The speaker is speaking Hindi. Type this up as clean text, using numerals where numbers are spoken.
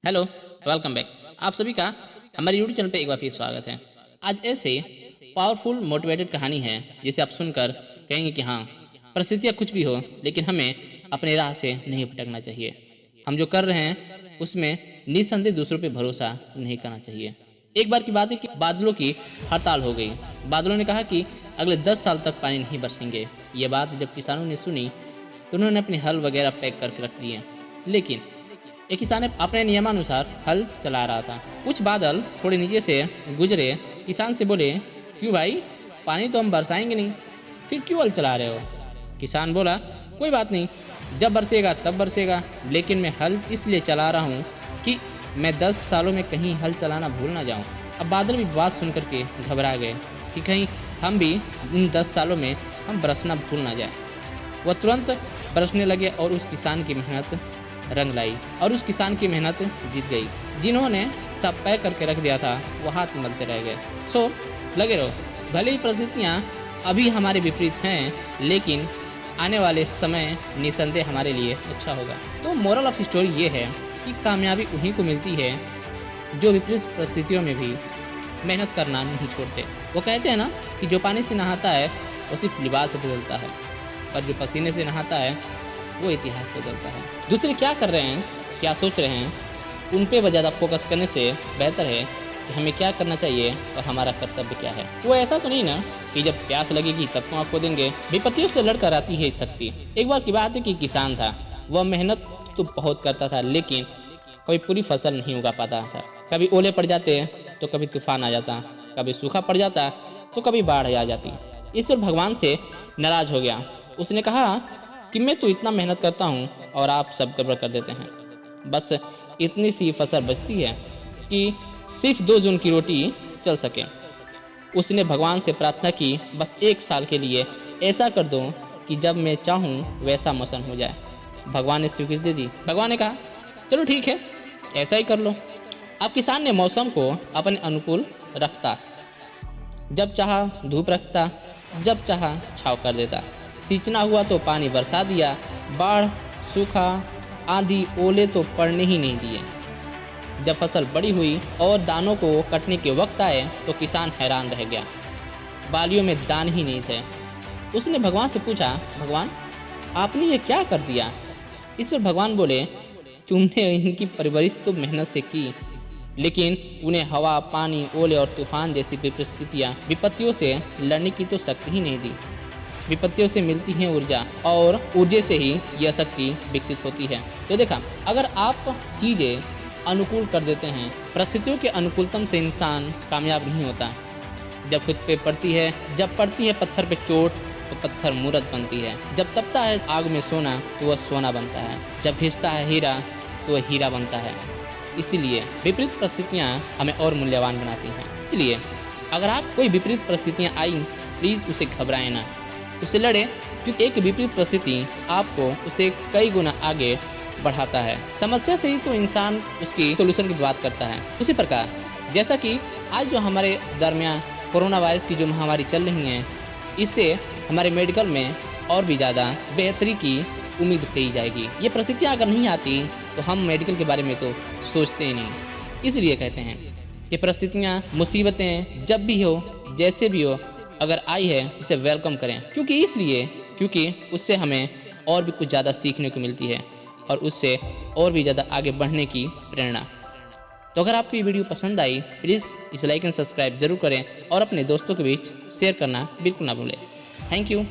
Hello, welcome back. आप सभी का हमारे यूट्यूब चैनल पे एक बार फिर स्वागत है। आज ऐसे पावरफुल मोटिवेटेड कहानी है जिसे आप सुनकर कहेंगे कि हाँ, परिस्थितियाँ कुछ भी हो लेकिन हमें अपने राह से नहीं भटकना चाहिए। हम जो कर रहे हैं उसमें निस्संदेह दूसरों पे भरोसा नहीं करना चाहिए। एक बार की बात है कि बादलों की हड़ताल हो गई। बादलों ने कहा कि अगले 10 साल तक पानी नहीं बरसेंगे। ये बात जब किसानों ने सुनी तो उन्होंने अपने हल वगैरह पैक करके रख दिए। लेकिन एक किसान अपने नियमानुसार हल चला रहा था। कुछ बादल थोड़े नीचे से गुजरे। किसान से बोले, क्यों भाई, पानी तो हम बरसाएंगे नहीं, फिर क्यों हल चला रहे हो? किसान बोला, कोई बात नहीं, जब बरसेगा तब बरसेगा, लेकिन मैं हल इसलिए चला रहा हूँ कि मैं 10 सालों में कहीं हल चलाना भूल ना जाऊँ। अब बादल भी बात सुन करके घबरा गए कि कहीं हम भी इन 10 सालों में हम बरसना भूल ना जाए। वह तुरंत बरसने लगे और उस किसान की मेहनत रंग लाई और उस किसान की मेहनत जीत गई। जिन्होंने सब पैक करके रख दिया था वो हाथ मलते रह गए। सो लगे रहो, भले ही परिस्थितियाँ अभी हमारे विपरीत हैं लेकिन आने वाले समय निसंदेह हमारे लिए अच्छा होगा। तो मोरल ऑफ स्टोरी ये है कि कामयाबी उन्हीं को मिलती है जो विपरीत परिस्थितियों में भी मेहनत करना नहीं छोड़ते। वो कहते हैं ना कि जो पानी से नहाता है वो सिर्फ लिबास से बदलता है, और जो पसीने से नहाता है वो इतिहास बदलता है। दूसरे क्या कर रहे हैं, क्या सोच रहे हैं, उन पे ज़्यादा फोकस करने से बेहतर है कि हमें क्या करना चाहिए और हमारा कर्तव्य क्या है। वो ऐसा तो नहीं ना कि जब प्यास लगेगी तब तो आँख देंगे। विपत्तियों से लड़कर आती है शक्ति। एक बार की बात है कि किसान था, वह मेहनत तो बहुत करता था लेकिन कभी पूरी फसल नहीं उगा पाता था। कभी ओले पड़ जाते तो कभी तूफान आ जाता, कभी सूखा पड़ जाता तो कभी बाढ़ आ जाती। इस पर भगवान से नाराज हो गया। उसने कहा कि मैं तो इतना मेहनत करता हूँ और आप सब गड़बड़ कर देते हैं। बस इतनी सी फसल बचती है कि सिर्फ 2 जून की रोटी चल सके। उसने भगवान से प्रार्थना की, बस 1 साल के लिए ऐसा कर दो कि जब मैं चाहूँ वैसा मौसम हो जाए। भगवान ने स्वीकृति दी। भगवान ने कहा, चलो ठीक है, ऐसा ही कर लो। अब किसान ने मौसम को अपने अनुकूल रखता, जब चाहा धूप रखता, जब चाहा छाव कर देता। सींचना हुआ तो पानी बरसा दिया, बाढ़, सूखा, आंधी, ओले तो पड़ने ही नहीं दिए। जब फसल बड़ी हुई और दानों को कटने के वक्त आए तो किसान हैरान रह गया। बालियों में दान ही नहीं थे। उसने भगवान से पूछा, भगवान आपने ये क्या कर दिया? इस पर भगवान बोले, तुमने इनकी परवरिश तो मेहनत से की, लेकिन उन्हें हवा, पानी, ओले और तूफान जैसी विपत्तियों से लड़ने की तो शक्ति ही नहीं दी। विपत्तियों से मिलती है ऊर्जा और ऊर्जा से ही यह शक्ति विकसित होती है। तो देखा, अगर आप चीज़ें अनुकूल कर देते हैं, परिस्थितियों के अनुकूलतम से इंसान कामयाब नहीं होता। जब खुद पे पड़ती है, जब पड़ती है पत्थर पे चोट तो पत्थर मूरत बनती है। जब तपता है आग में सोना तो वह सोना बनता है। जब घिसता है हीरा तो वह हीरा बनता है। इसीलिए विपरीत परिस्थितियाँ हमें और मूल्यवान बनाती हैं। इसलिए अगर आप कोई विपरीत परिस्थितियाँ आई, प्लीज़ उसे घबराएं ना, उसे लड़े, क्योंकि एक विपरीत परिस्थिति आपको उसे कई गुना आगे बढ़ाता है। समस्या से ही तो इंसान उसकी सोल्यूशन की बात करता है। उसी प्रकार जैसा कि आज जो हमारे दरमियान कोरोना वायरस की जो महामारी चल रही है, इससे हमारे मेडिकल में और भी ज़्यादा बेहतरी की उम्मीद की जाएगी। ये परिस्थितियाँ अगर नहीं आती तो हम मेडिकल के बारे में तो सोचते ही नहीं। इसलिए कहते हैं कि परिस्थितियाँ, मुसीबतें जब भी हो, जैसे भी हो, अगर आई है उसे वेलकम करें। क्योंकि उससे हमें और भी कुछ ज़्यादा सीखने को मिलती है और उससे और भी ज़्यादा आगे बढ़ने की प्रेरणा। तो अगर आपको ये वीडियो पसंद आई, प्लीज़ इसे लाइक एंड सब्सक्राइब जरूर करें और अपने दोस्तों के बीच शेयर करना बिल्कुल ना भूलें। Thank you.